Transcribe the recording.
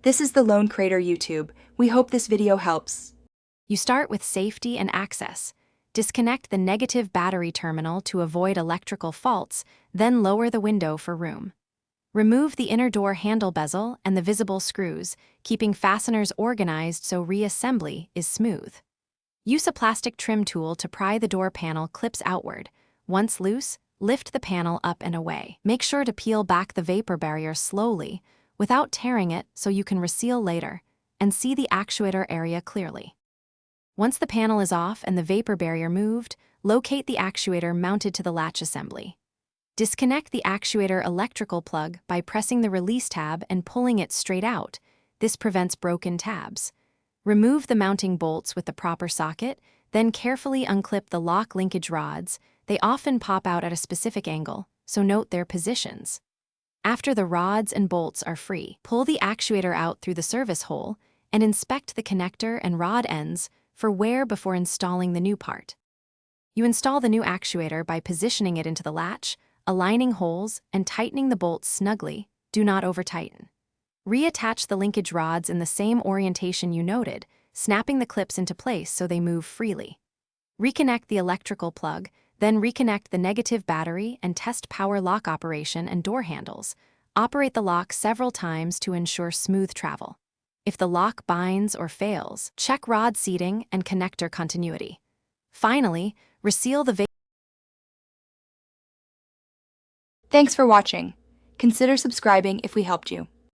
This is the Lone Crater YouTube. We hope this video helps. You start with safety and access. Disconnect the negative battery terminal to avoid electrical faults, then lower the window for room. Remove the inner door handle bezel and the visible screws, keeping fasteners organized so reassembly is smooth. Use a plastic trim tool to pry the door panel clips outward. Once loose, lift the panel up and away. Make sure to peel back the vapor barrier slowly, without tearing it so you can reseal later, and see the actuator area clearly. Once the panel is off and the vapor barrier moved, locate the actuator mounted to the latch assembly. Disconnect the actuator electrical plug by pressing the release tab and pulling it straight out. This prevents broken tabs. Remove the mounting bolts with the proper socket, then carefully unclip the lock linkage rods. They often pop out at a specific angle, so note their positions. After the rods and bolts are free, pull the actuator out through the service hole and inspect the connector and rod ends for wear before installing the new part. You install the new actuator by positioning it into the latch, aligning holes, and tightening the bolts snugly. Do not over-tighten. Reattach the linkage rods in the same orientation you noted, snapping the clips into place so they move freely. Reconnect the electrical plug, then reconnect the negative battery and test power lock operation and door handles. Operate the lock several times to ensure smooth travel. If the lock binds or fails, check rod seating and connector continuity. Finally, reseal the Thanks for watching. Consider subscribing if we helped you.